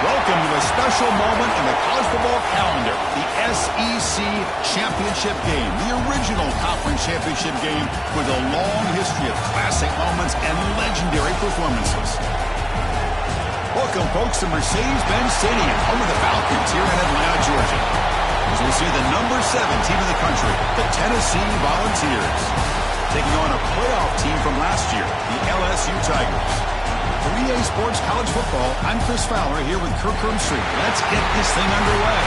Welcome to a special moment in the college football calendar, the SEC Championship Game, the original conference championship game with a long history of classic moments and legendary performances. Welcome, folks, to Mercedes-Benz Stadium, home of the Falcons here in Atlanta, Georgia, as we see the number 7 team in the country, the Tennessee Volunteers, taking on a playoff team from last year, the LSU Tigers. For EA Sports College Football, I'm Chris Fowler here with Kirk Hermstreet. Let's get this thing underway.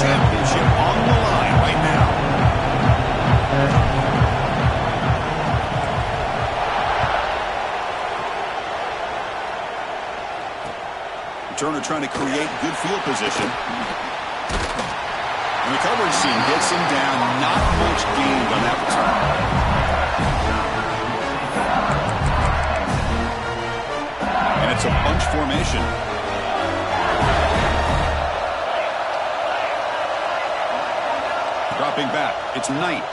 Championship on the line right now. Turner trying to create good field position. And the coverage team gets him down. Not much gained on that return. And it's a bunch formation. Dropping back, it's Knight.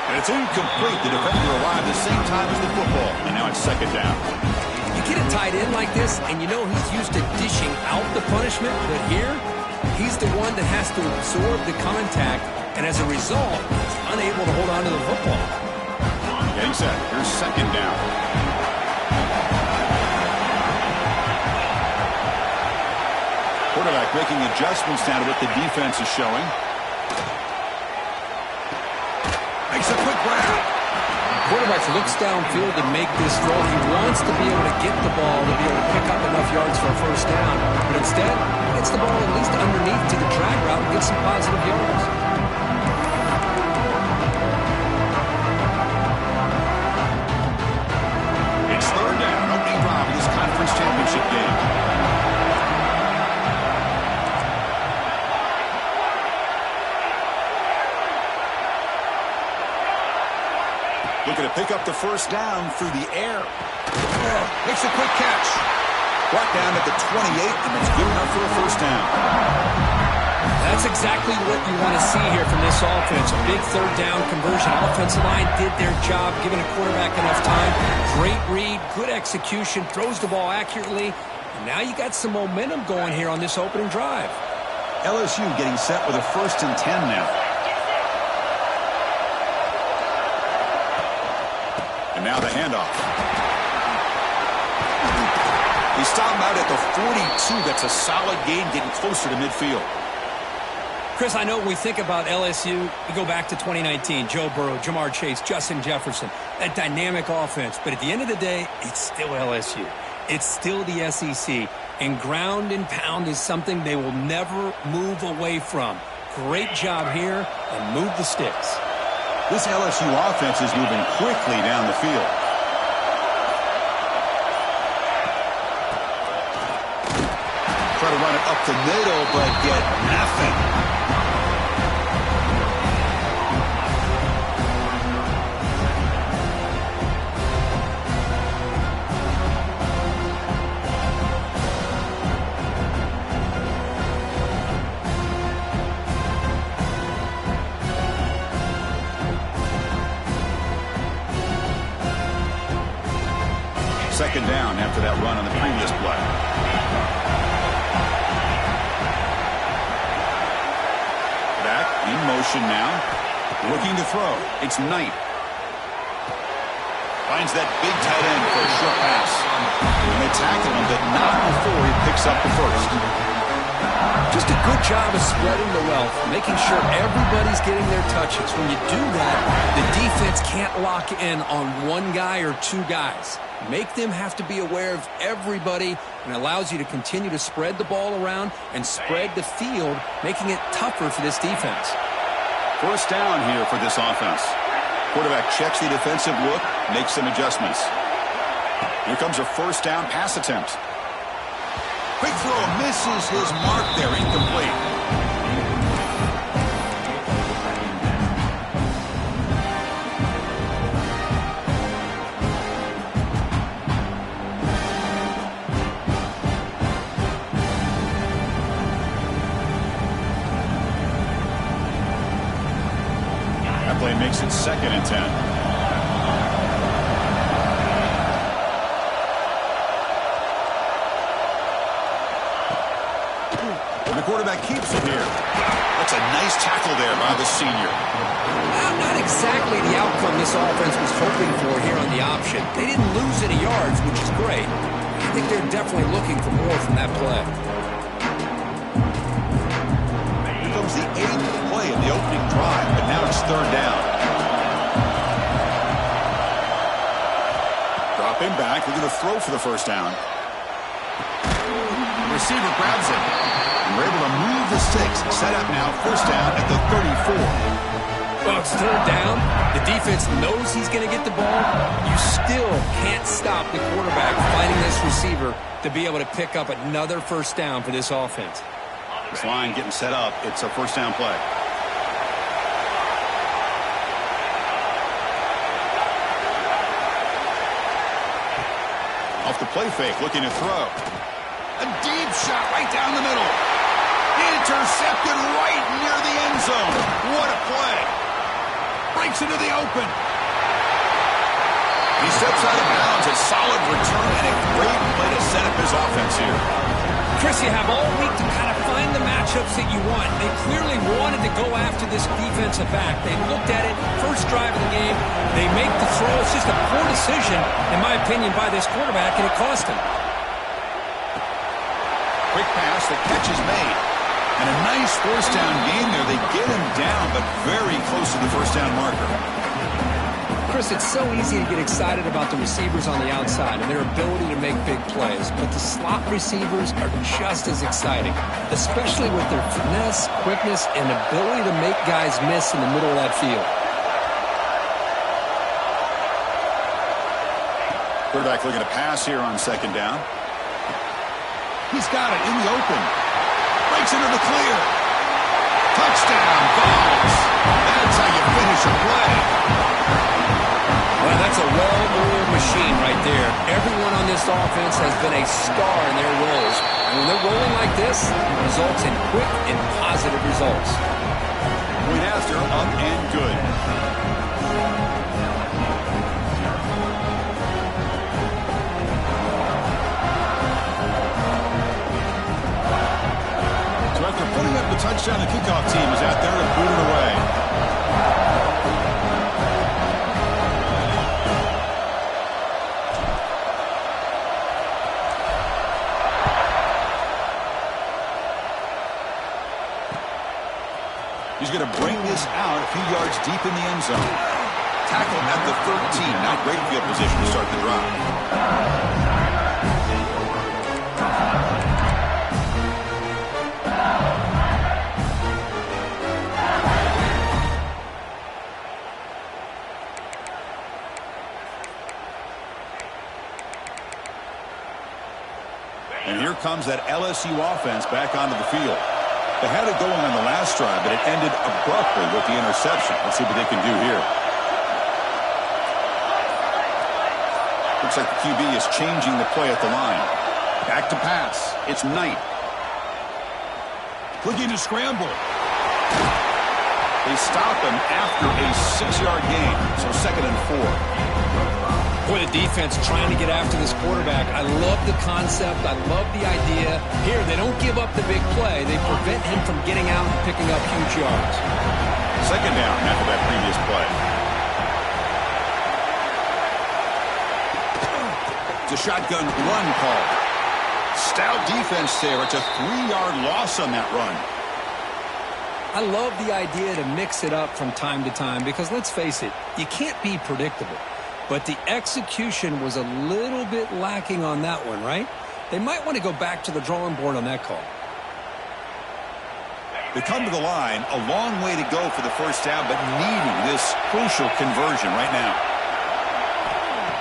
And it's incomplete. The defender arrived at the same time as the football. And now it's second down. You get a tight end like this, and you know he's used to dishing out the punishment. But here, he's the one that has to absorb the contact. And as a result, he's unable to hold on to the football. Getting set. Here's second down. Quarterback making adjustments now to what the defense is showing. Makes a quick grab. Quarterback looks downfield to make this throw. He wants to be able to get the ball to be able to pick up enough yards for a first down. But instead, he gets the ball at least underneath to the drag route and gets some positive yards. It's third down. Opening drive of this conference championship game. Looking to pick up the first down through the air. Makes a quick catch. Brought down at the 28, and it's good enough for a first down. That's exactly what you want to see here from this offense. A big third down conversion. Offensive line did their job, giving a quarterback enough time. Great read, good execution, throws the ball accurately. And now you got some momentum going here on this opening drive. LSU getting set with a 1st and 10 now. And now the handoff. He stopped out at the 42. That's a solid gain, getting closer to midfield. Chris, I know when we think about LSU, we go back to 2019. Joe Burrow, Jamar Chase, Justin Jefferson, that dynamic offense. But at the end of the day, it's still LSU. It's still the SEC. And ground and pound is something they will never move away from. Great job here, and move the sticks. This LSU offense is moving quickly down the field. the middle, but get nothing. Second down after that run on the previous play. Back in motion now. Looking to throw. It's Knight. Finds that big tight end for a short pass. And they tackle him, but not before he picks up the first. Just a good job of spreading the wealth, making sure everybody's getting their touches. When you do that, the defense can't lock in on one guy or two guys. Make them have to be aware of everybody, and allows you to continue to spread the ball around and spread the field, making it tougher for this defense. First down here for this offense. Quarterback checks the defensive look, makes some adjustments. Here comes a first down pass attempt. Quick throw, misses his mark there, incomplete. That play makes it 2nd and 10. The quarterback keeps it here. That's a nice tackle there by the senior. Not exactly the outcome this offense was hoping for here on the option. They didn't lose any yards, which is great. I think they're definitely looking for more from that play. Here comes the 8th play of the opening drive, but now it's 3rd down. Dropping back, looking to throw for the first down. The receiver grabs it. We're able to move the sticks. Set up now, first down at the 34. Well, it's 3rd down. The defense knows he's going to get the ball. You still can't stop the quarterback finding this receiver to be able to pick up another first down for this offense. This line getting set up. It's a first down play. Off the play fake, looking to throw. A deep shot right down the middle. Intercepted right near the end zone. What a play. Breaks into the open. He steps out of bounds. A solid return and a great play to set up his offense here. Chris, you have all week to kind of find the matchups that you want. They clearly wanted to go after this defensive back. They looked at it, first drive of the game. They make the throw. It's just a poor decision, in my opinion, by this quarterback, and it cost him. Quick pass, the catch is made. And a nice first down game there. They get him down, but very close to the first down marker. Chris, it's so easy to get excited about the receivers on the outside and their ability to make big plays, but the slot receivers are just as exciting, especially with their finesse, quickness, and ability to make guys miss in the middle of that field. Quarterback looking to pass here on 2nd down. He's got it in the open. Breaks into the clear. Touchdown, Vols. That's how you finish a play. Well, that's a well-oiled machine right there. Everyone on this offense has been a star in their roles. And when they're rolling like this, it results in quick and positive results. Point after, up and good. After putting up the touchdown, the kickoff team is out there to boot it away. He's going to bring this out a few yards deep in the end zone. Tackle at the 13. Now great field position to start the drive. comes that LSU offense back onto the field. They had it going on the last drive, but it ended abruptly with the interception. Let's see what they can do here. Looks like the QB is changing the play at the line. Back to pass. It's Knight. Looking to scramble. They stop him after a 6-yard gain, so 2nd and 4. Boy, the defense trying to get after this quarterback. I love the concept. I love the idea. Here, they don't give up the big play. They prevent him from getting out and picking up huge yards. 2nd down after that previous play. It's a shotgun run call. Stout defense there. It's a 3-yard loss on that run. I love the idea to mix it up from time to time because, let's face it, you can't be predictable. But the execution was a little bit lacking on that one, right? They might want to go back to the drawing board on that call. They come to the line, a long way to go for the first down, but needing this crucial conversion right now.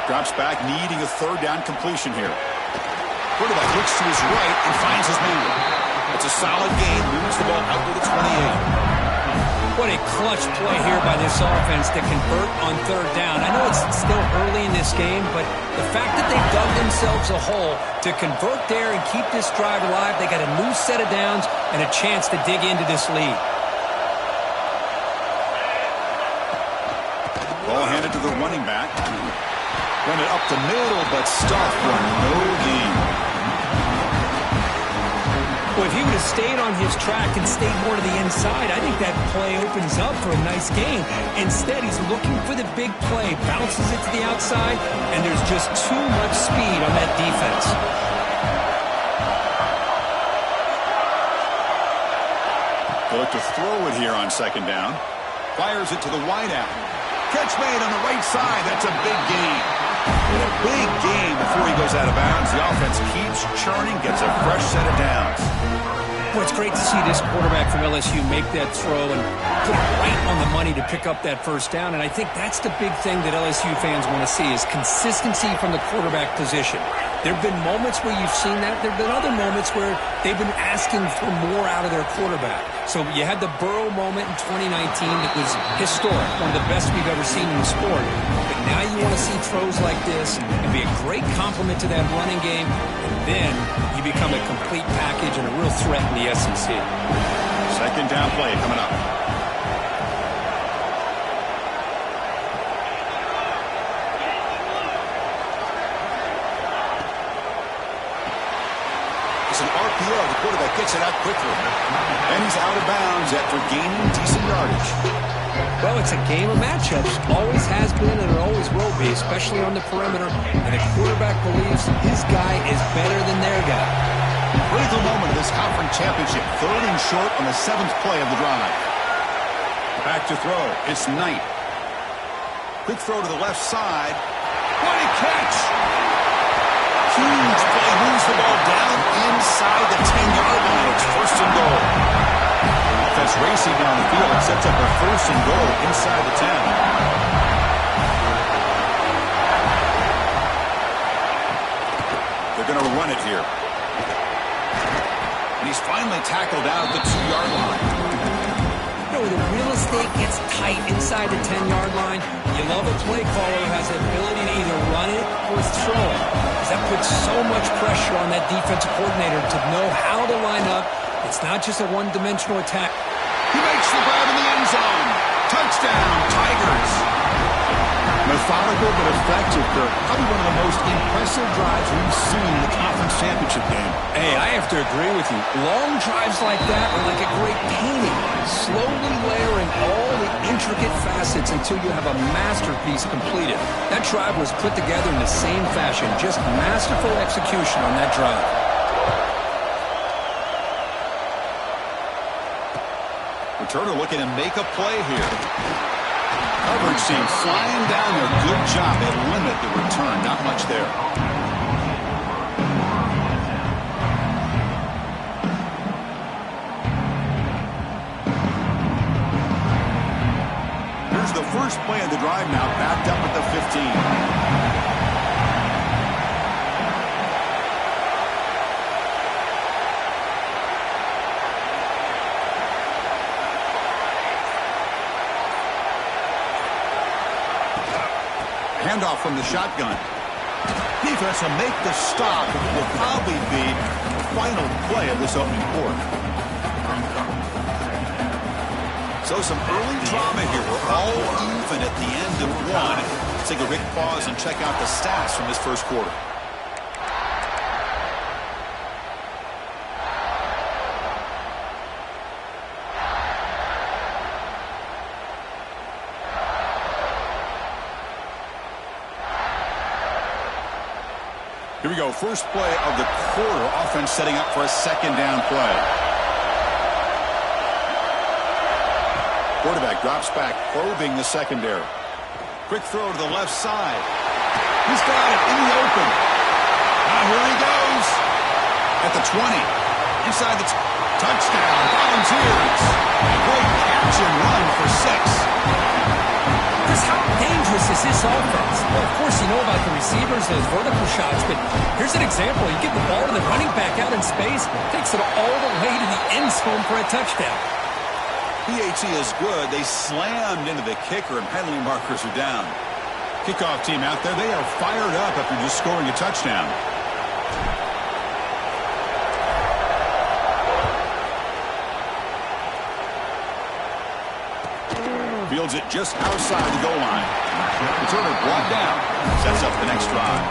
Drops back, needing a 3rd down completion here. Quarterback looks to his right and finds his man. It's a solid gain, moves the ball out to the 28. What a clutch play here by this offense to convert on 3rd down. I know it's still early in this game, but the fact that they dug themselves a hole to convert there and keep this drive alive, they got a new set of downs and a chance to dig into this lead. Ball handed to the running back. Run it up the middle, but stuffed for no gain. Well, if he would have stayed on his track and stayed more to the inside, I think that play opens up for a nice gain. Instead, he's looking for the big play, bounces it to the outside, and there's just too much speed on that defense. They look to throw it here on 2nd down. Fires it to the wideout. Catch made on the right side. That's a big gain. And a big gain before he goes out of bounds. The offense keeps churning, gets a fresh set of downs. Well, it's great to see this quarterback from LSU make that throw and put it right on the money to pick up that first down. And I think that's the big thing that LSU fans want to see is consistency from the quarterback position. There have been moments where you've seen that. There have been other moments where they've been asking for more out of their quarterback. So you had the Burrow moment in 2019 that was historic, one of the best we've ever seen in the sport. But now you want to see throws like this and be a great complement to that running game. And then you become a complete package and a real threat in the SEC. 2nd down play coming up. It's an RPO. The quarterback gets it out quickly. And he's out of bounds after gaining decent yardage. Well, it's a game of matchups. Always has been and it always will be, especially on the perimeter. And the quarterback believes his guy is better than their guy. Critical moment of this conference championship. 3rd and short on the 7th play of the drive. Back to throw. It's Knight. Quick throw to the left side. What a catch! Huge play. Moves the ball down inside the 10-yard line. It's 1st and goal. Offense racing down the field. It sets up a 1st and goal inside the 10. They're going to run it here. And he's finally tackled out at the 2-yard line. You know, the real estate gets tight inside the 10-yard line. You love a play caller who has the ability to either run it or throw it. Because that puts so much pressure on that defensive coordinator to know how to line up. It's not just a one-dimensional attack. He makes the grab in the end zone. Touchdown, Tigers. Methodical but effective, Kirk. Probably one of the most impressive drives we've seen in the conference championship game. Hey, I have to agree with you. Long drives like that are like a great painting. Slowly layering all the intricate facets until you have a masterpiece completed. That drive was put together in the same fashion. Just masterful execution on that drive. Returner looking to make a play here. Coverage team flying down there. Good job. They limit the return. Not much there. Here's the first play of the drive now. Backed up at the 15. Handoff from the shotgun. Defense will make the stop. It will probably be the final play of this opening quarter. So some early drama here. We're all even at the end of one. Let's take a quick pause and check out the stats from this first quarter. Here we go, first play of the quarter. Offense setting up for a second down play. Quarterback drops back, probing the secondary. Quick throw to the left side. He's got it in the open. Now here he goes. At the 20. Inside the touchdown. Volunteers. Great catch and run for 6. Chris, how dangerous is this offense? Well, of course, you know about the receivers, those vertical shots, but here's an example. You get the ball to the running back out in space, takes it all the way to the end zone for a touchdown. PAT is good. They slammed into the kicker, and penalty markers are down. Kickoff team out there, they are fired up after just scoring a touchdown. Fields it just outside the goal line. Returner brought down. Sets up the next drive.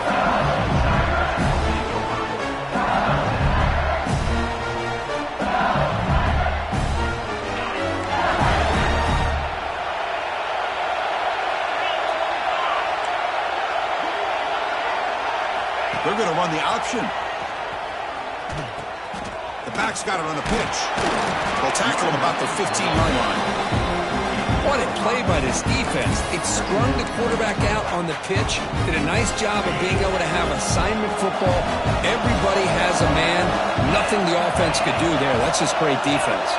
They're going to run the option. The back's got it on the pitch. They'll tackle him about the 15-yard line. What a play by this defense. It strung the quarterback out on the pitch, did a nice job of being able to have assignment football. Everybody has a man. Nothing the offense could do there. That's just great defense.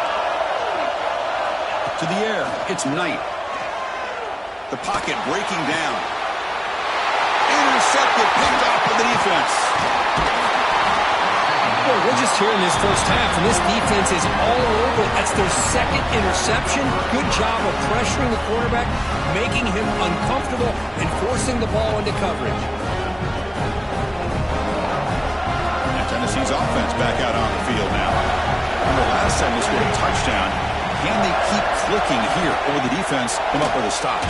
To the air, it's Knight. The pocket breaking down. Intercepted, picked off by the defense. Boy, we're just here in this first half, and this defense is all over it. That's their second interception. Good job of pressuring the quarterback, making him uncomfortable, and forcing the ball into coverage. And Tennessee's offense back out on the field now. Remember last time they scored a touchdown. Can they keep clicking here, or will the defense come up with a stop?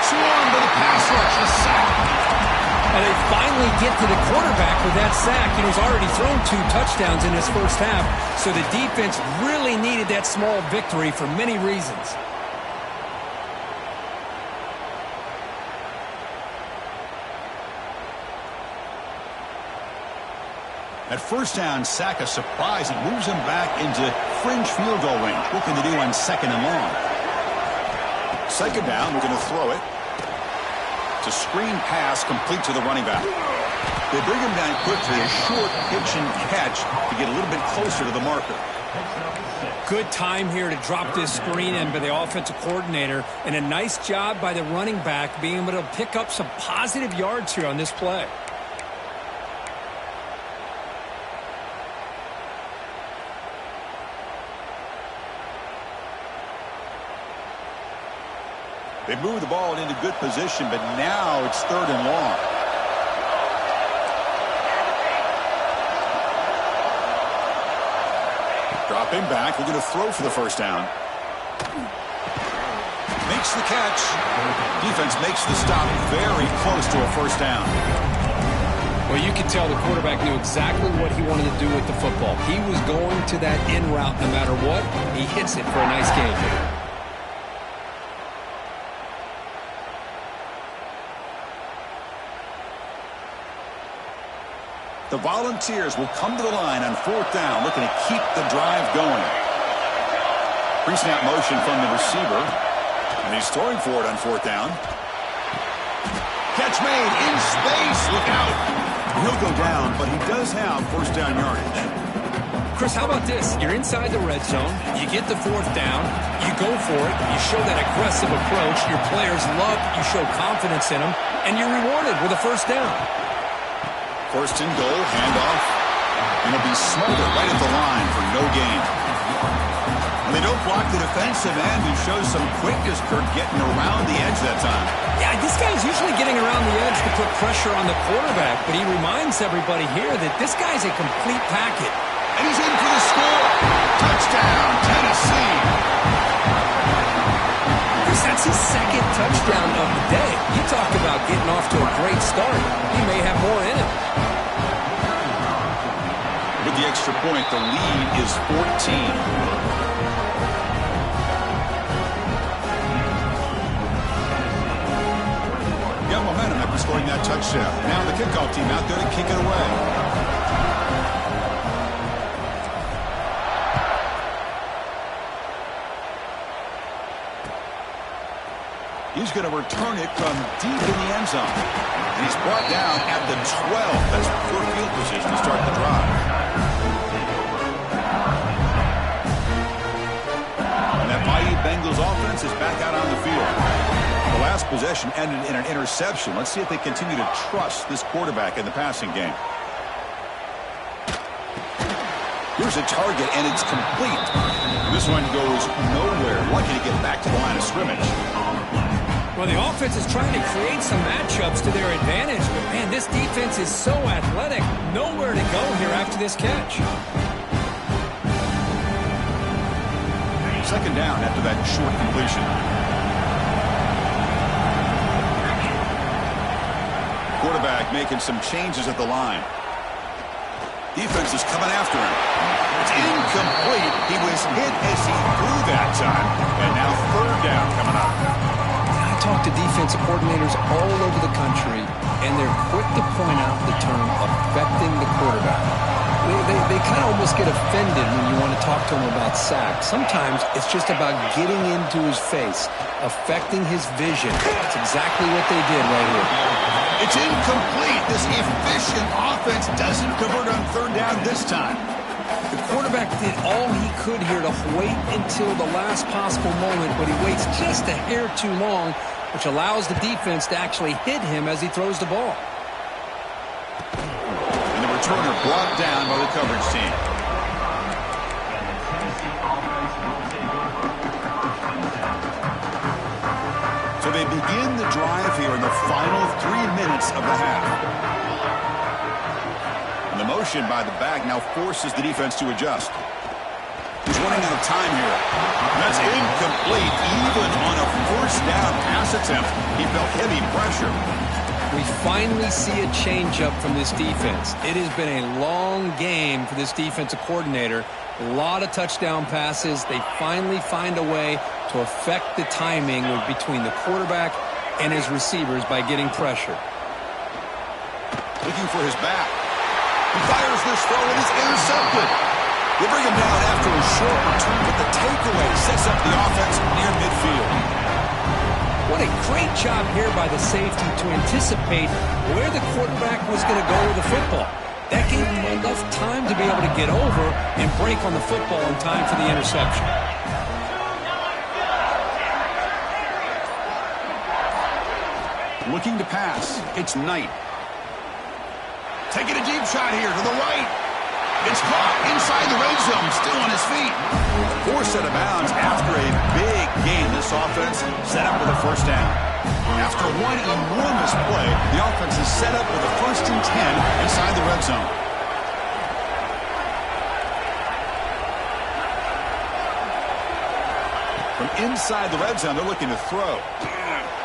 Swarmed to the pass rush, a sack. And they finally get to the quarterback with that sack. You know, he's already thrown 2 touchdowns in his first half, so the defense really needed that small victory for many reasons. At first down, sack a surprise and moves him back into fringe field goal range. What can they do on second and long? Second down, we're going to throw it. It's a screen pass complete to the running back. They bring him down quickly, a short pitch and catch to get a little bit closer to the marker. Good time here to drop this screen in by the offensive coordinator, and a nice job by the running back being able to pick up some positive yards here on this play. They move the ball into good position, but now it's third and long. Dropping back, we're going to throw for the first down. Makes the catch. Defense makes the stop very close to a first down. Well, you could tell the quarterback knew exactly what he wanted to do with the football. He was going to that in route no matter what. He hits it for a nice gain. The Volunteers will come to the line on fourth down, looking to keep the drive going. Pre-snap motion from the receiver, and he's throwing for it on fourth down. Catch made in space. Look out. He'll go down, but he does have first down yardage. Chris, how about this? You're inside the red zone. You get the fourth down. You go for it. You show that aggressive approach. Your players love it. You show confidence in them, and you're rewarded with a first down. First and goal, handoff, and it'll be smothered right at the line for no gain. They don't block the defensive end, who shows some quickness, Kirk, getting around the edge that time. Yeah, this guy's usually getting around the edge to put pressure on the quarterback, but he reminds everybody here that this guy's a complete packet. And he's in for the score. Touchdown, Tennessee. Chris, that's his second touchdown of the day. You talk about getting off to a great start. He may have more in him. With the extra point, the lead is 14. Got momentum after scoring that touchdown. Now the kickoff team out there to kick it away. He's going to return it from deep in the end zone. And he's brought down at the 12. That's poor field position to start the drive. And that Miami Bengals offense is back out on the field. The last possession ended in an interception. Let's see if they continue to trust this quarterback in the passing game. Here's a target, and it's complete. This one goes nowhere. Lucky to get back to the line of scrimmage. Well, the offense is trying to create some matchups to their advantage, but, man, this defense is so athletic. Nowhere to go here after this catch. Second down after that short completion. Quarterback making some changes at the line. Defense is coming after him. It's incomplete. He was hit as he threw that time. And now third down coming up. I talk to defensive coordinators all over the country, and they're quick to point out the term affecting the quarterback. They kind of almost get offended when you want to talk to them about sacks. Sometimes it's just about getting into his face, affecting his vision. That's exactly what they did right here. It's incomplete. This efficient offense doesn't convert on third down this time. The quarterback did all he could here to wait until the last possible moment, but he waits just a hair too long, which allows the defense to actually hit him as he throws the ball. And the returner brought down by the coverage team. So they begin the drive here in the final 3 minutes of the half. And the motion by the back now forces the defense to adjust. He's running out of time here. And that's incomplete. Even on a first down pass attempt, he felt heavy pressure. We finally see a changeup from this defense. It has been a long game for this defensive coordinator. A lot of touchdown passes. They finally find a way to affect the timing between the quarterback and his receivers by getting pressure. Looking for his back. He fires this throw and is intercepted. They bring him down after a short return, but the takeaway sets up the offense near midfield. What a great job here by the safety to anticipate where the quarterback was going to go with the football. That gave him enough time to be able to get over and break on the football in time for the interception. Looking to pass. It's Knight. Taking a deep shot here to the right. It's caught inside the red zone, still on his feet. Forced out of bounds after a big gain. This offense set up with a first down. After one enormous play, the offense is set up with a 1st and 10 inside the red zone. From inside the red zone, they're looking to throw.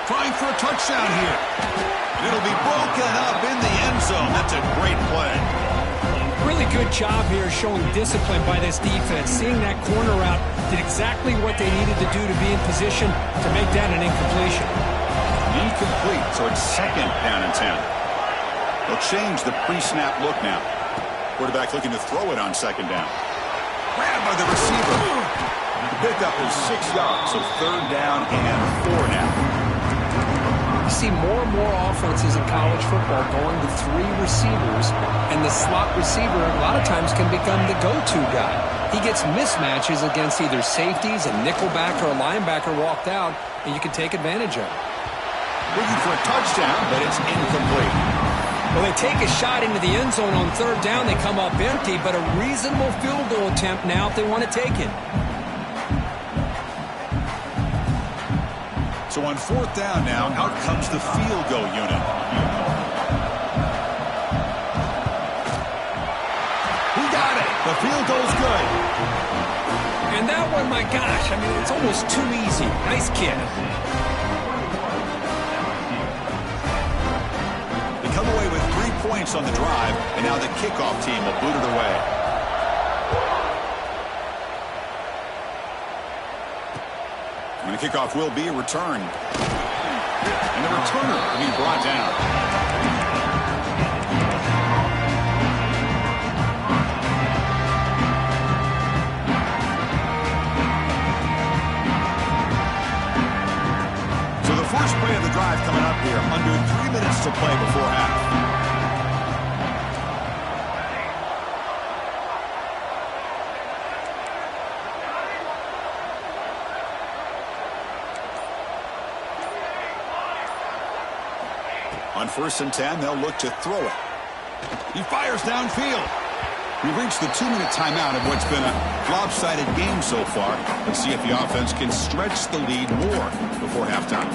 Trying for a touchdown here. And it'll be broken up in the end zone. That's a great play. Really good job here showing discipline by this defense. Seeing that corner route did exactly what they needed to do to be in position to make that an incompletion. Incomplete, so it's 2nd down and 10. They'll change the pre-snap look now. Quarterback looking to throw it on 2nd down. Grabbed by the receiver. The pickup is 6 yards, so 3rd down and 4 now. You see more and more offenses in college football going to 3 receivers, and the slot receiver a lot of times can become the go-to guy. He gets mismatches against either safeties, a nickelback, or a linebacker walked out, and you can take advantage of it. Looking for a touchdown, but it's incomplete. Well, they take a shot into the end zone on 3rd down. They come up empty, but a reasonable field goal attempt now if they want to take it. So on fourth down now, out comes the field goal unit. He got it. The field goal's good. And that one, my gosh, I mean, it's almost too easy. Nice kick. They come away with 3 points on the drive, and now the kickoff team will boot it away. And the kickoff will be a return. And the returner will be brought down. So the first play of the drive coming up here. Under 3 minutes to play before half. On 1st and 10, they'll look to throw it. He fires downfield. We've reached the 2-minute timeout of what's been a lopsided game so far. Let's see if the offense can stretch the lead more before halftime.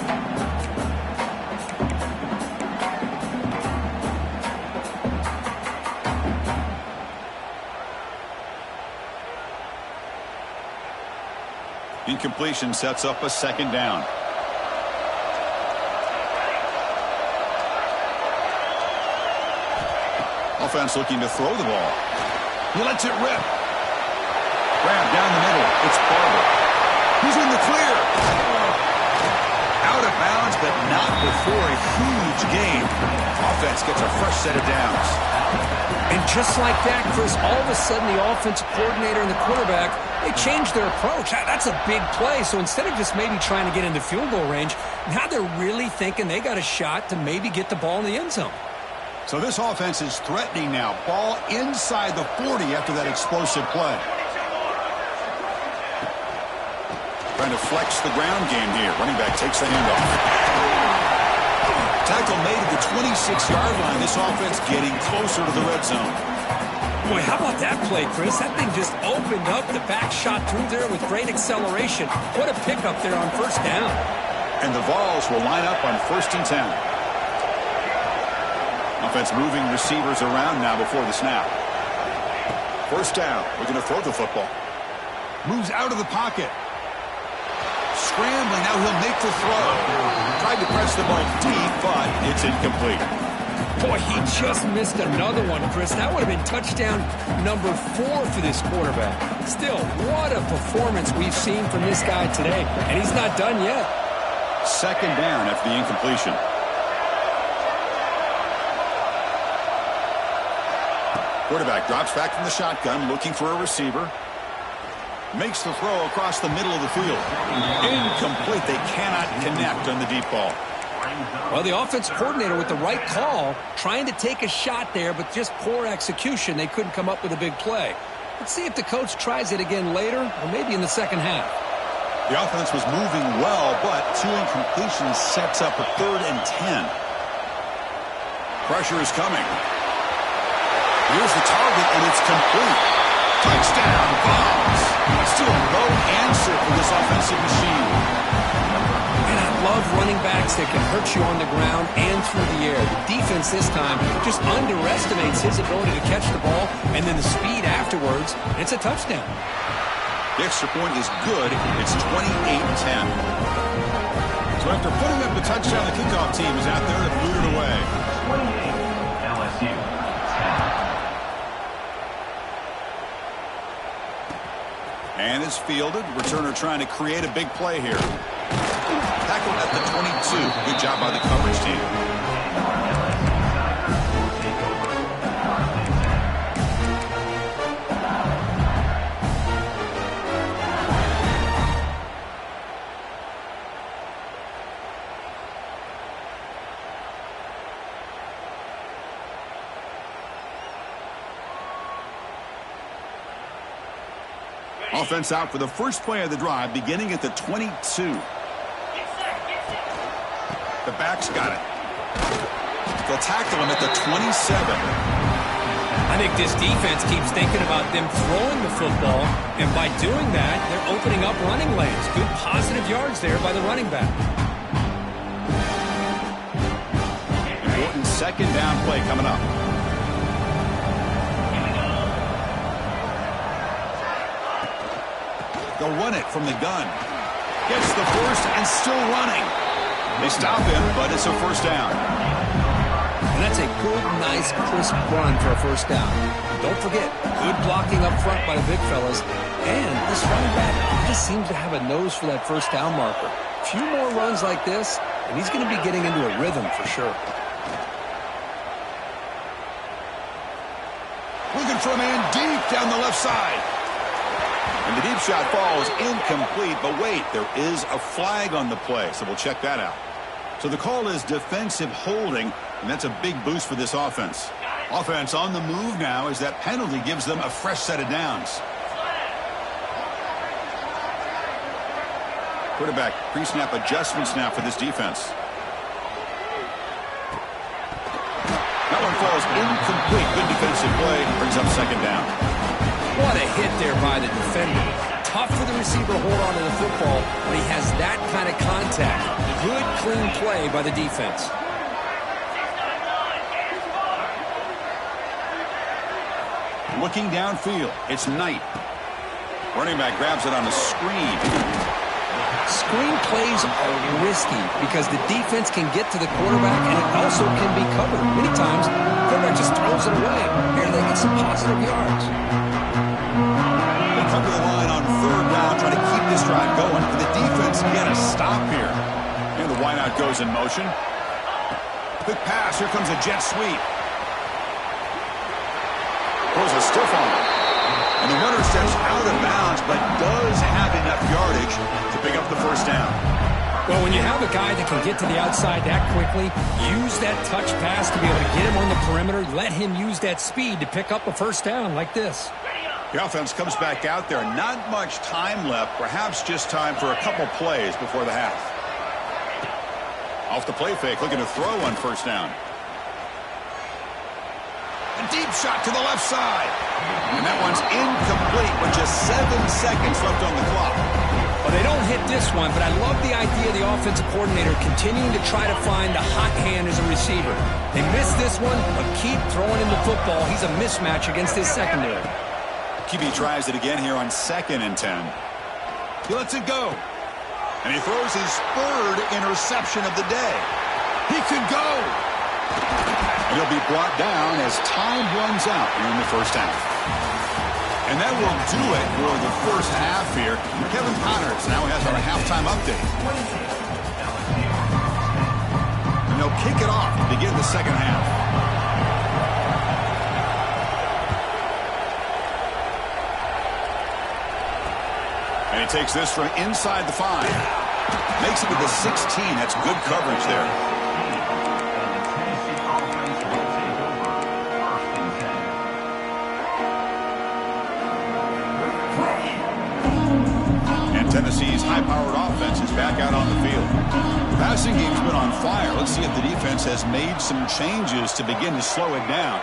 Incompletion sets up a 2nd down. Offense looking to throw the ball. He lets it rip. Grab down the middle. It's Barber. He's in the clear. Out of bounds, but not before a huge gain. Offense gets a fresh set of downs. And just like that, Chris, all of a sudden the offensive coordinator and the quarterback, they changed their approach. That's a big play. So instead of just maybe trying to get into field goal range, now they're really thinking they got a shot to maybe get the ball in the end zone. So this offense is threatening now. Ball inside the 40 after that explosive play. Trying to flex the ground game here. Running back takes the handoff. Tackle made at the 26-yard line. This offense getting closer to the red zone. Boy, how about that play, Chris? That thing just opened up. The back shot through there with great acceleration. What a pickup there on 1st down. And the Vols will line up on 1st and 10. Offense moving receivers around now before the snap. 1st down. We're going to throw the football. Moves out of the pocket. Scrambling. Now he'll make the throw. Tried to press the ball deep, but it's incomplete. Boy, he just missed another one, Chris. That would have been touchdown number 4 for this quarterback. Still, what a performance we've seen from this guy today. And he's not done yet. 2nd down after the incompletion. Quarterback drops back from the shotgun, looking for a receiver. Makes the throw across the middle of the field. Incomplete. They cannot connect on the deep ball. Well, the offense coordinator with the right call, trying to take a shot there, but just poor execution. They couldn't come up with a big play. Let's see if the coach tries it again later, or maybe in the 2nd half. The offense was moving well, but 2 incompletions sets up a 3rd and 10. Pressure is coming. Here's the target, and it's complete. Touchdown, Vols. Still no answer for this offensive machine. And I love running backs that can hurt you on the ground and through the air. The defense this time just underestimates his ability to catch the ball, and then the speed afterwards. It's a touchdown. The extra point is good. It's 28-10. So after putting up the touchdown, the kickoff team is out there to boot it away. 28, LSU. And it's fielded. Returner trying to create a big play here. Tackled at the 22. Good job by the coverage team. Offense out for the first play of the drive, beginning at the 22. The back's got it. They'll tackle him at the 27. I think this defense keeps thinking about them throwing the football, and by doing that, they're opening up running lanes. Good positive yards there by the running back. important second down play coming up. They'll run it from the gun. Gets the first and still running. They stop him, but it's a first down. And that's a good, nice, crisp run for a first down. Don't forget, good blocking up front by the big fellas. And this running back just seems to have a nose for that first down marker. A few more runs like this, and he's going to be getting into a rhythm for sure. Looking for a man deep down the left side. And the deep shot falls incomplete, but wait, there is a flag on the play, so we'll check that out. So the call is defensive holding, and that's a big boost for this offense. Offense on the move now as that penalty gives them a fresh set of downs. Quarterback pre-snap adjustments now for this defense. That one falls incomplete. Good defensive play. Brings up second down. What a hit there by the defender. Tough for the receiver to hold on to the football when he has that kind of contact. Good, clean play by the defense. Looking downfield, it's Knight. Running back grabs it on a screen. Screen plays are risky because the defense can get to the quarterback and it also can be covered. Many times, the quarterback just throws it away. Here they get some positive yards. They come to the line on third down, trying to keep this drive going. Can the defense get a stop here? And the wideout goes in motion. Quick pass. Here comes a jet sweep. Throws a stiff on it. And the runner steps out of bounds, but does have enough yardage to pick up the first down. Well, when you have a guy that can get to the outside that quickly, use that touch pass to be able to get him on the perimeter, let him use that speed to pick up a first down like this. The offense comes back out there. Not much time left, perhaps just time for a couple plays before the half. Off the play fake, looking to throw on first down. A deep shot to the left side. And that one's incomplete with just 7 seconds left on the clock. Well, they don't hit this one, but I love the idea of the offensive coordinator continuing to try to find the hot hand as a receiver. They missed this one, but keep throwing him the football. He's a mismatch against his secondary. QB tries it again here on 2nd and 10. He lets it go. And he throws his 3rd interception of the day. He could go. And he'll be brought down as time runs out here in the first half. And that will do it for the first half here. Kevin Connors now has our halftime update. And they'll kick it off to begin the second half. And he takes this from inside the 5. Makes it with the 16. That's good coverage there. Tennessee's high-powered offense is back out on the field. The passing game's been on fire. Let's see if the defense has made some changes to begin to slow it down.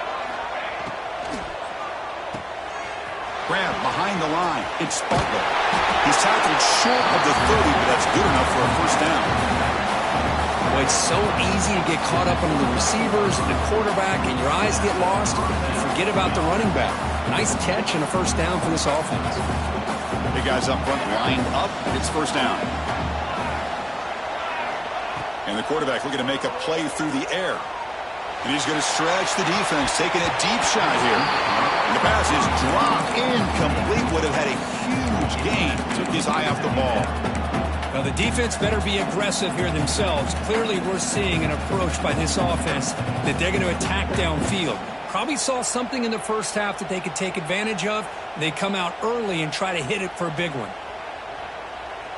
Grab behind the line. It's Butler. He's tackled short of the 30, but that's good enough for a first down. Well, it's so easy to get caught up under the receivers, the quarterback, and your eyes get lost. Forget about the running back. Nice catch and a first down for this offense. Big guys up front lined up. It's first down. And the quarterback looking to make a play through the air. And he's going to stretch the defense, taking a deep shot here. And the pass is dropped incomplete. Would have had a huge gain. Took his eye off the ball. Well, the defense better be aggressive here themselves. Clearly, we're seeing an approach by this offense that they're going to attack downfield. Probably saw something in the first half that they could take advantage of. They come out early and try to hit it for a big one.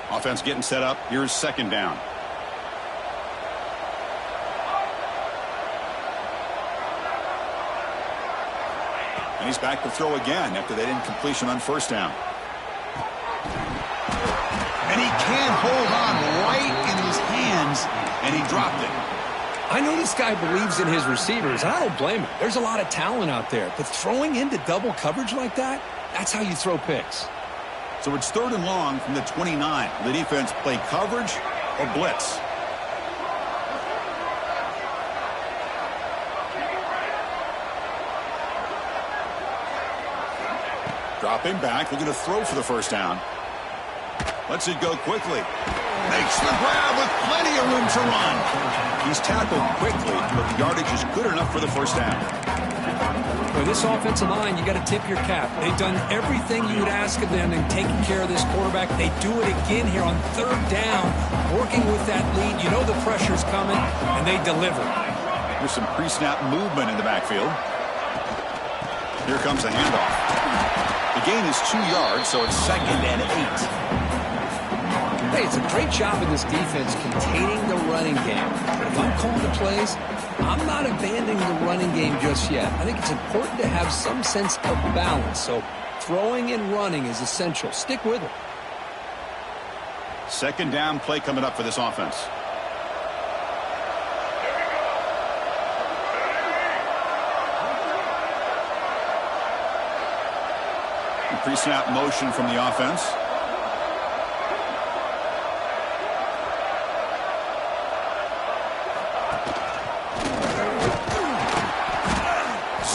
Offense getting set up. Here's second down. And he's back to throw again after that incompletion on first down. And he can't hold on right in his hands, and he dropped it. I know this guy believes in his receivers, and I don't blame him. There's a lot of talent out there, but throwing into double coverage like that, that's how you throw picks. So it's 3rd and long from the 29. The defense play coverage or blitz. Dropping back, looking to throw for the first down. Lets it go quickly. Makes the grab with plenty of room to run. He's tackled quickly, but the yardage is good enough for the first down. For this offensive line, you got to tip your cap. They've done everything you would ask of them in taking care of this quarterback. They do it again here on third down, working with that lead. You know the pressure's coming, and they deliver. There's some pre-snap movement in the backfield. Here comes a handoff. The gain is 2 yards, so it's 2nd and 8. Hey, it's a great job of this defense containing the running game. But if I'm calling the plays, I'm not abandoning the running game just yet. I think it's important to have some sense of balance. So throwing and running is essential. Stick with it. 2nd down play coming up for this offense. Pre-snap motion from the offense.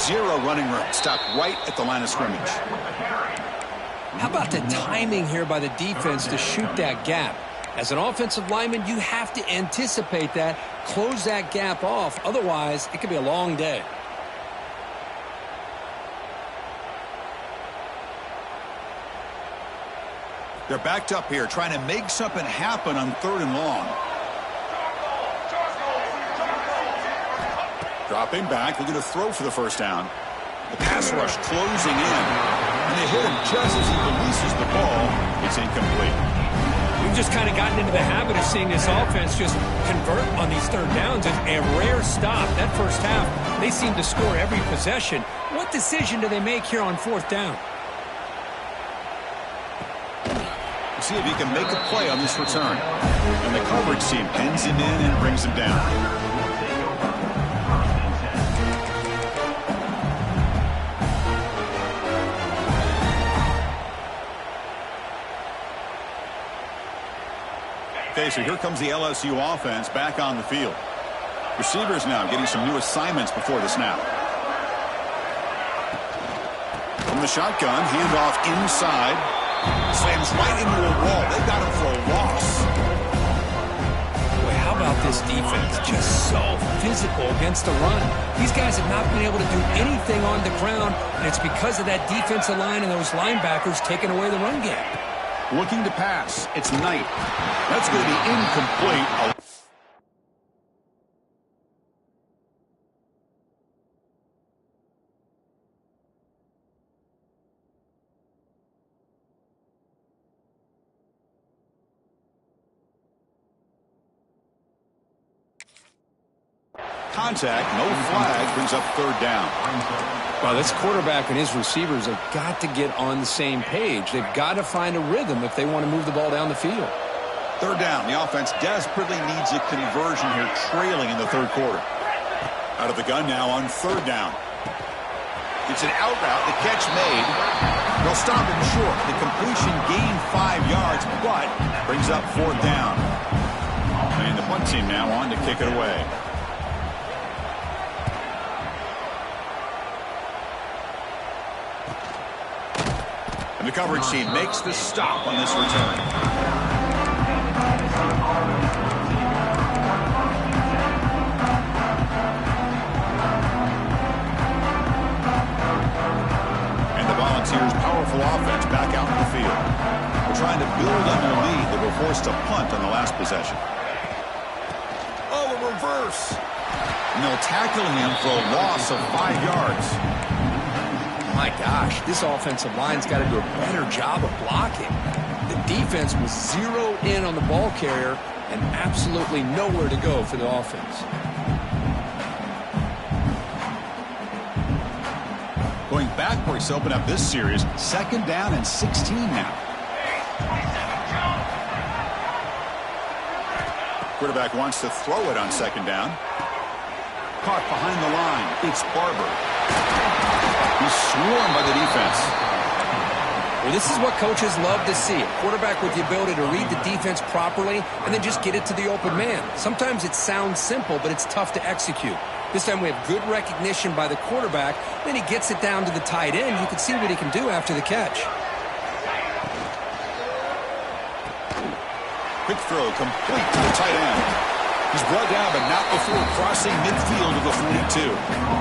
Zero running room. Stopped right at the line of scrimmage. How about the timing here by the defense to shoot that gap? As an offensive lineman, you have to anticipate that, close that gap off. Otherwise, it could be a long day. They're backed up here, trying to make something happen on 3rd and long. Dropping back, looking to throw for the first down. The pass rush closing in, and they hit him just as he releases the ball. It's incomplete. We've just kind of gotten into the habit of seeing this offense just convert on these third downs. And a rare stop. That first half, they seem to score every possession. What decision do they make here on 4th down? See if he can make a play on this return. And the coverage team pins him in and brings him down. Okay, so here comes the LSU offense back on the field. Receivers now getting some new assignments before the snap. From the shotgun, handoff inside. Slams right into a wall. They got him for a loss. Boy, how about this defense? Just so physical against the run. These guys have not been able to do anything on the ground, and it's because of that defensive line and those linebackers taking away the run game. Looking to pass. It's Knight. That's going to be incomplete. Contact, no flag, brings up 3rd down. Well, this quarterback and his receivers have got to get on the same page. They've got to find a rhythm if they want to move the ball down the field. 3rd down. The offense desperately needs a conversion here, trailing in the 3rd quarter. Out of the gun now on 3rd down. It's an out route. The catch made. They'll stop him short. The completion gained 5 yards, but brings up 4th down. And the punt team now on to kick it away. And the coverage team makes the stop on this return. And the Volunteers' powerful offense back out in the field. They're trying to build on their lead. They were forced to punt on the last possession. Oh, a reverse. And they'll tackle him for a loss of 5 yards. My gosh, this offensive line's got to do a better job of blocking. The defense was zeroed in on the ball carrier and absolutely nowhere to go for the offense. Going backwards to open up this series, 2nd down and 16 now. Quarterback wants to throw it on 2nd down. Caught behind the line. It's Barber. He's swarmed by the defense. Well, this is what coaches love to see. A quarterback with the ability to read the defense properly and then just get it to the open man. Sometimes it sounds simple, but it's tough to execute. This time we have good recognition by the quarterback. Then he gets it down to the tight end. You can see what he can do after the catch. Quick throw complete to the tight end. He's brought down, but not before crossing midfield of the 42.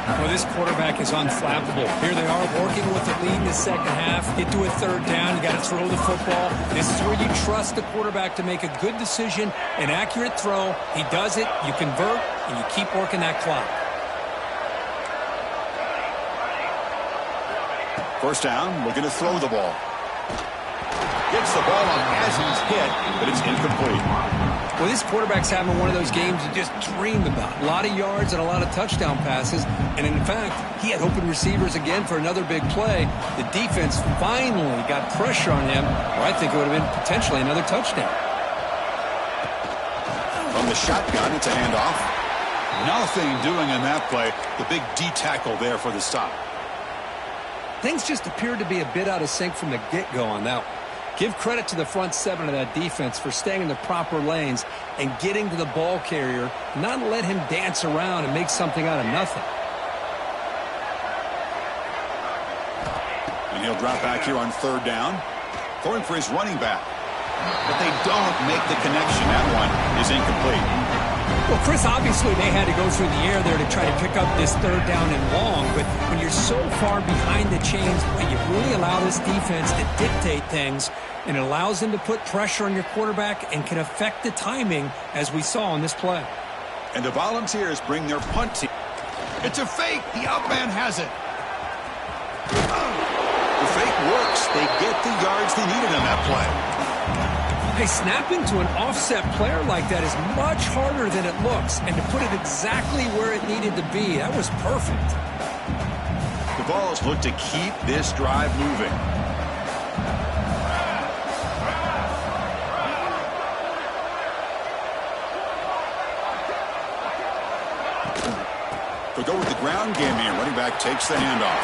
Well, this quarterback is unflappable. Here they are working with the lead in the second half. Get to a third down. You got to throw the football. This is where you trust the quarterback to make a good decision, an accurate throw. He does it, you convert, and you keep working that clock. First down, looking to throw the ball. Gets the ball on as he's hit, but it's incomplete. Well, this quarterback's having one of those games you just dreamed about. A lot of yards and a lot of touchdown passes. And in fact, he had open receivers again for another big play. The defense finally got pressure on him, or I think it would have been potentially another touchdown. From the shotgun, it's a handoff. Nothing doing in that play. The big D tackle there for the stop. Things just appeared to be a bit out of sync from the get-go on that one. Give credit to the front seven of that defense for staying in the proper lanes and getting to the ball carrier, not let him dance around and make something out of nothing. And he'll drop back here on third down, throwing for his running back. But they don't make the connection. That one is incomplete. Well, Chris, obviously they had to go through the air there to try to pick up this third down and long, but when you're so far behind the chains, you really allow this defense to dictate things, and it allows them to put pressure on your quarterback and can affect the timing, as we saw on this play. And the Volunteers bring their punt team. It's a fake. The out man has it. The fake works. They get the yards they needed on that play. Hey, snapping to an offset player like that is much harder than it looks, and to put it exactly where it needed to be, that was perfect. The Vols look to keep this drive moving. They'll go with the ground game here. Running back takes the handoff.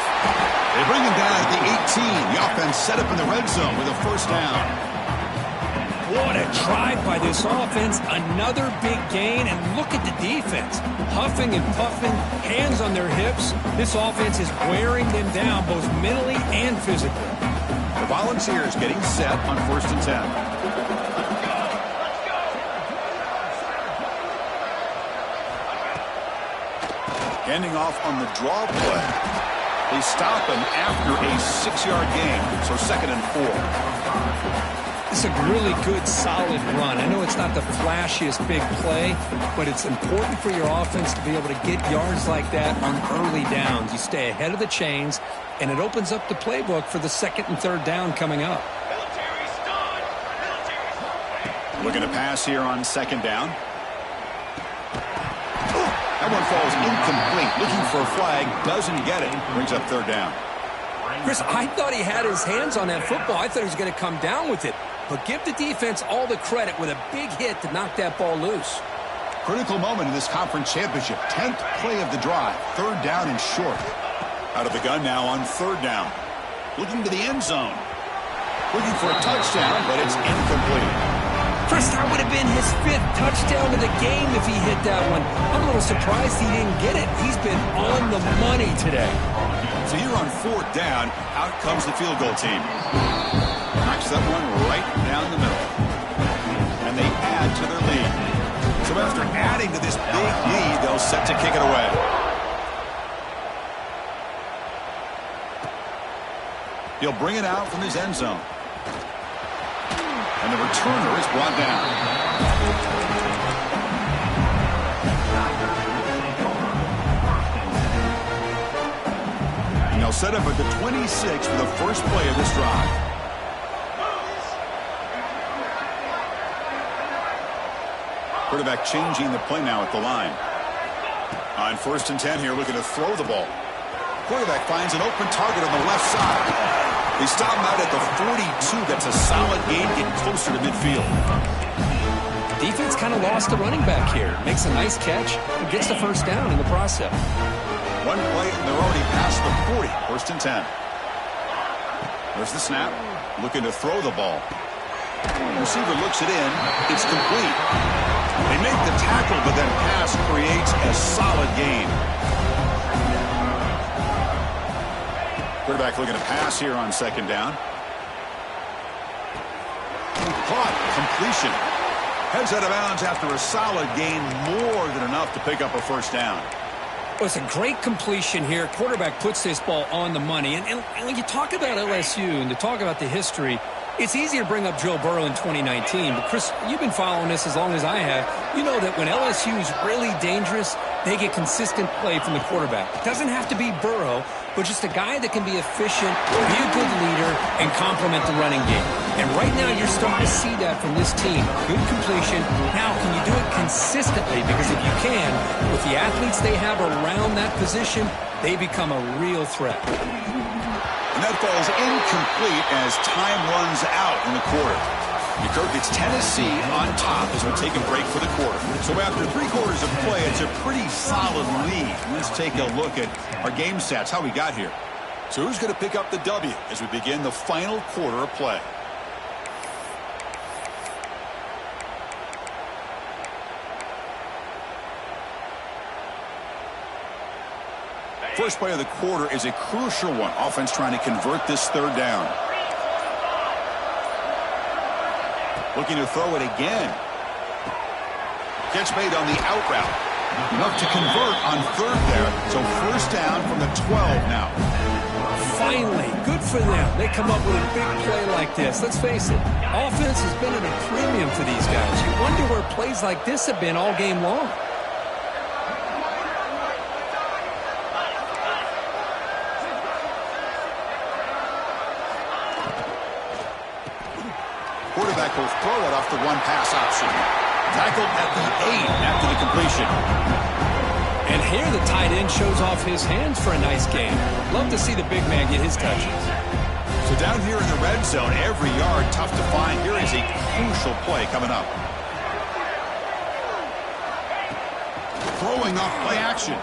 They bring him down at the 18. The offense set up in the red zone with a first down. What a drive by this offense. Another big gain, and look at the defense. Huffing and puffing, hands on their hips. This offense is wearing them down both mentally and physically. The Volunteers getting set on 1st and 10. Handing off on the draw play. They stop him after a 6-yard gain, so 2nd and 4. It's a really good, solid run. I know it's not the flashiest big play, but it's important for your offense to be able to get yards like that on early downs. You stay ahead of the chains, and it opens up the playbook for the 2nd and 3rd down coming up. Looking to pass here on 2nd down. That one falls incomplete. Looking for a flag, doesn't get it. Brings up 3rd down. Chris, I thought he had his hands on that football. I thought he was going to come down with it. But give the defense all the credit with a big hit to knock that ball loose. Critical moment in this conference championship. 10th play of the drive. 3rd down and short. Out of the gun now on 3rd down. Looking to the end zone. Looking for a touchdown, but it's incomplete. Chris, that would have been his 5th touchdown of the game if he hit that one. I'm a little surprised he didn't get it. He's been on the money today. So here on 4th down, out comes the field goal team. Knocks that one right down the middle. And they add to their lead. So after adding to this big lead, they'll set to kick it away. He'll bring it out from his end zone. And the returner is brought down. And they'll set up at the 26 for the first play of this drive. Quarterback changing the play now at the line. On 1st and 10 here, looking to throw the ball. Quarterback finds an open target on the left side. They stop him out at the 42. That's a solid gain, getting closer to midfield. Defense kind of lost the running back here. Makes a nice catch and gets the first down in the process. One play, and they're already past the 40. 1st and 10. There's the snap. Looking to throw the ball. The receiver looks it in. It's complete. They make the tackle, but then pass creates a solid gain. Quarterback looking to pass here on second down. Caught. Completion. Heads out of bounds after a solid gain, more than enough to pick up a first down. Well, it's a great completion here. Quarterback puts this ball on the money. And when you talk about LSU and to talk about the history, it's easy to bring up Joe Burrow in 2019. But, Chris, you've been following this as long as I have. You know that when LSU is really dangerous, they get consistent play from the quarterback. It doesn't have to be Burrow, but just a guy that can be efficient, be a good leader, and complement the running game. And right now you're starting to see that from this team. Good completion. Now, can you do it consistently? Because if you can, with the athletes they have around that position, they become a real threat. And that falls incomplete as time runs out in the quarter. Kirk, it's Tennessee on top as we take a break for the quarter. So after 3 quarters of play, it's a pretty solid lead. Let's take a look at our game stats, how we got here. So who's going to pick up the W as we begin the final quarter of play? First play of the quarter is a crucial one. Offense trying to convert this third down. Looking to throw it again. Catch made on the out route. Enough to convert on third there. So first down from the 12 now. Finally, good for them. They come up with a big play like this. Let's face it, offense has been at a premium for these guys. You wonder where plays like this have been all game long. Quarterback will throw it off the one pass option. Tackled at the 8 after the completion. And here the tight end shows off his hands for a nice game. Love to see the big man get his touches. So down here in the red zone, every yard tough to find. Here is a crucial play coming up. Throwing off play action.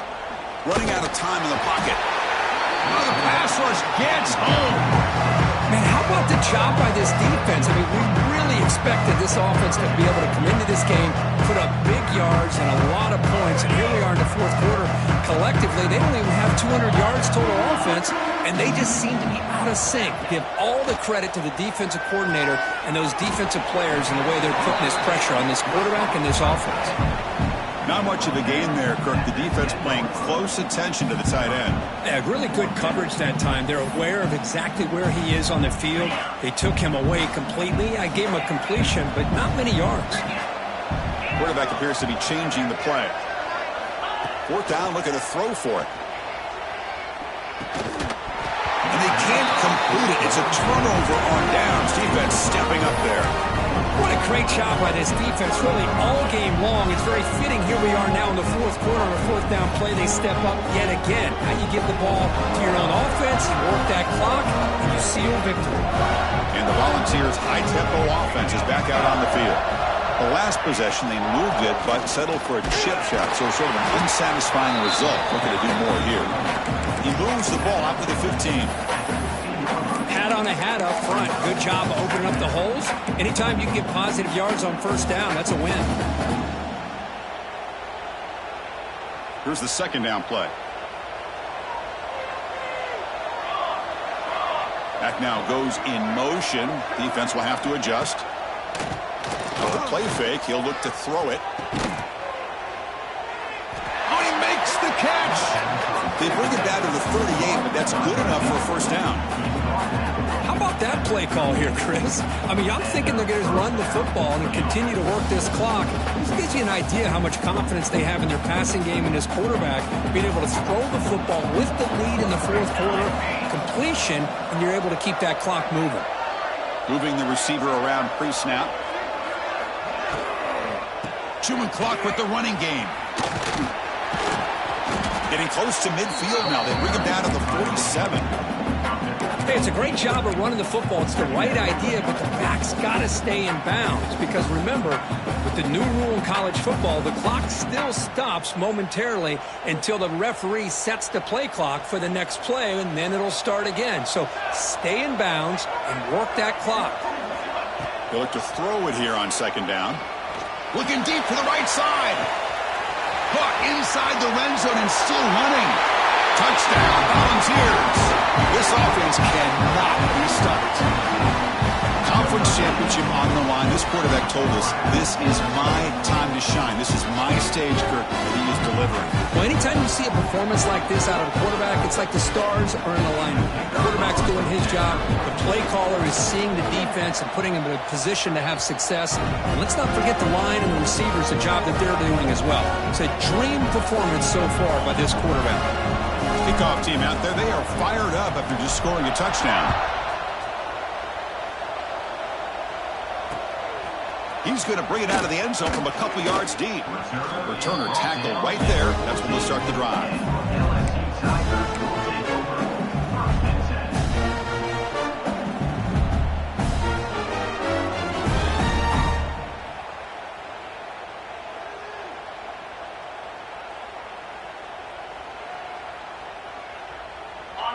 Running out of time in the pocket. Oh, the pass rush gets home. Man, how about the job by this defense? I mean, we really expected this offense to be able to come into this game, put up big yards and a lot of points. And here we are in the fourth quarter. Collectively, they don't even have 200 yards total offense, and they just seem to be out of sync. Give all the credit to the defensive coordinator and those defensive players and the way they're putting this pressure on this quarterback and this offense. Not much of a gain there, Kirk. The defense paying close attention to the tight end. Yeah, really good coverage that time. They're aware of exactly where he is on the field. They took him away completely. I gave him a completion, but not many yards. Quarterback appears to be changing the play. Fourth down, looking to throw for it. And they can't complete it. It's a turnover on downs. Defense stepping up there. What a great job by this defense, really, all game long. It's very fitting. Here we are now in the fourth quarter. On a fourth down play, they step up yet again. How you give the ball to your own offense, you work that clock, and you seal victory. And the Volunteers' high-tempo offense is back out on the field. The last possession, they moved it, but settled for a chip shot, so sort of an unsatisfying result. Looking to do more here. He moves the ball out to the 15. Hat on a hat up front. Good job of opening up the holes. Anytime you can get positive yards on first down, that's a win. Here's the second down play. Back now goes in motion. Defense will have to adjust. The play fake. He'll look to throw it. Oh, he makes the catch. They bring it down to the 38, but that's good enough for a first down. How about that play call here, Chris? I mean, I'm thinking they're going to run the football and continue to work this clock. This gives you an idea how much confidence they have in their passing game and this quarterback being able to throw the football with the lead in the fourth quarter, completion, and you're able to keep that clock moving. Moving the receiver around pre-snap. Chewing clock with the running game. Getting close to midfield now. They bring him down to the 47. Hey, it's a great job of running the football. It's the right idea, but the back's got to stay in bounds. Because remember, with the new rule in college football, the clock still stops momentarily until the referee sets the play clock for the next play, and then it'll start again. So stay in bounds and work that clock. They look to throw it here on second down. Looking deep to the right side. Hook inside the red zone and still running. Touchdown, Volunteers. This offense cannot be stopped. Conference championship on the line. This quarterback told us, this is my time to shine. This is my stage, Kirk, that he is delivering. Well, anytime you see a performance like this out of a quarterback, it's like the stars are in alignment. The quarterback's doing his job. The play caller is seeing the defense and putting him in a position to have success. And let's not forget the line and the receivers, the job that they're doing as well. It's a dream performance so far by this quarterback. Kickoff team out there, they are fired up after just scoring a touchdown. He's going to bring it out of the end zone from a couple yards deep. Returner tackle right there. That's when they'll start the drive.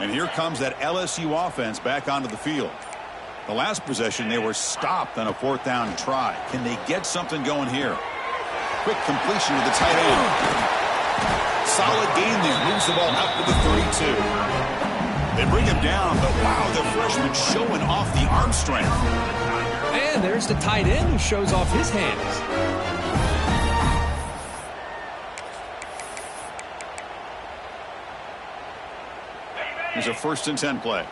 And here comes that LSU offense back onto the field. The last possession, they were stopped on a 4th down try. Can they get something going here? Quick completion to the tight end. Solid gain there. Moves the ball out to the 32. They bring him down, but wow, the freshman showing off the arm strength. And there's the tight end who shows off his hands. Here's a 1st and 10 play.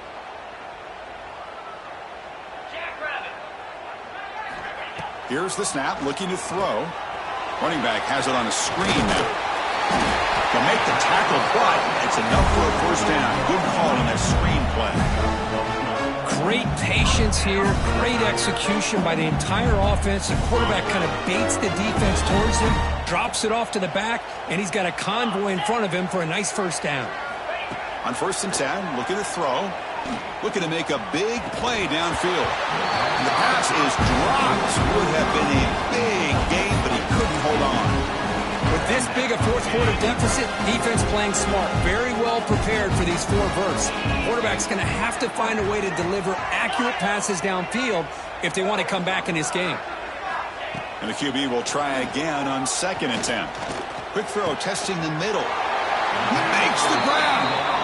Here's the snap, looking to throw. Running back has it on a screen now. They'll make the tackle, but it's enough for a 1st down. Good call on that screen play. Great patience here, great execution by the entire offense. The quarterback kind of baits the defense towards him, drops it off to the back, and he's got a convoy in front of him for a nice 1st down. On 1st and 10, looking to throw. Looking to make a big play downfield. And the pass is dropped. Would have been a big gain, but he couldn't hold on. With this big a 4th quarter deficit, defense playing smart. Very well prepared for these 4 verts. Quarterback's going to have to find a way to deliver accurate passes downfield if they want to come back in this game. And the QB will try again on 2nd and 10. Quick throw, testing the middle. He makes the grab.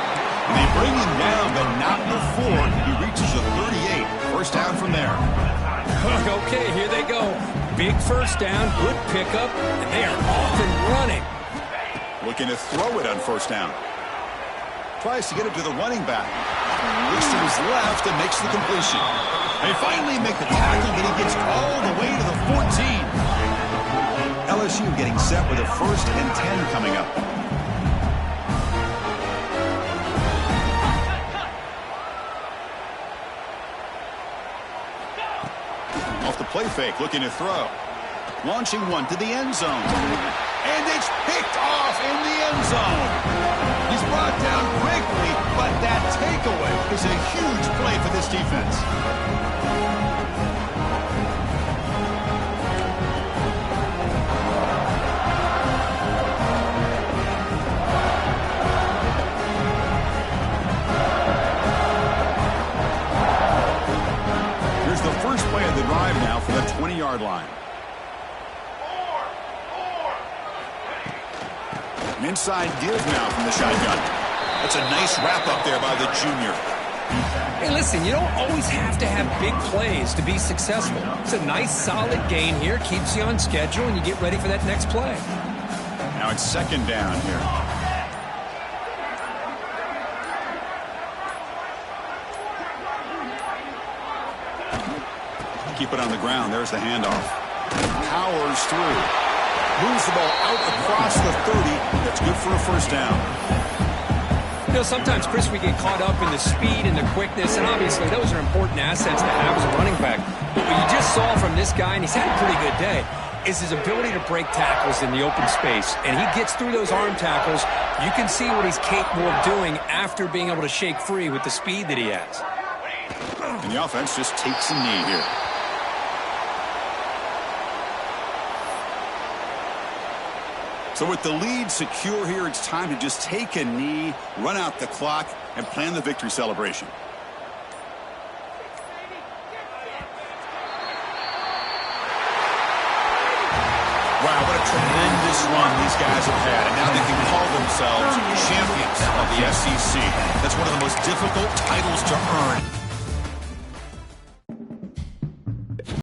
And they bring him down, but not before he reaches the 38. 1st down from there. Okay, here they go. Big 1st down, good pickup, and they are off and running. Looking to throw it on 1st down. Tries to get it to the running back. Looks to his left and makes the completion. They finally make the tackle, but he gets all the way to the 14. LSU getting set with a 1st and 10 coming up. Off the play fake, looking to throw. Launching one to the end zone. And it's picked off in the end zone. He's brought down quickly, but that takeaway is a huge play for this defense. Here's the first play of the drive now for the 20-yard line. An inside deal's now from the shotgun. That's a nice wrap up there by the junior. Hey, listen, you don't always have to have big plays to be successful. It's a nice, solid gain here. Keeps you on schedule, and you get ready for that next play. Now it's 2nd down here. Keep it on the ground. There's the handoff. Powers through. Moves the ball out across the 30. That's good for a 1st down. You know, sometimes, Chris, we get caught up in the speed and the quickness, and obviously those are important assets to have as a running back. But what you just saw from this guy, and he's had a pretty good day, is his ability to break tackles in the open space. And he gets through those arm tackles. You can see what he's capable of doing after being able to shake free with the speed that he has. And the offense just takes a knee here. So with the lead secure here, it's time to just take a knee, run out the clock, and plan the victory celebration. tremendous run these guys have had, and now they can call themselves champions of the SEC. That's one of the most difficult titles to earn.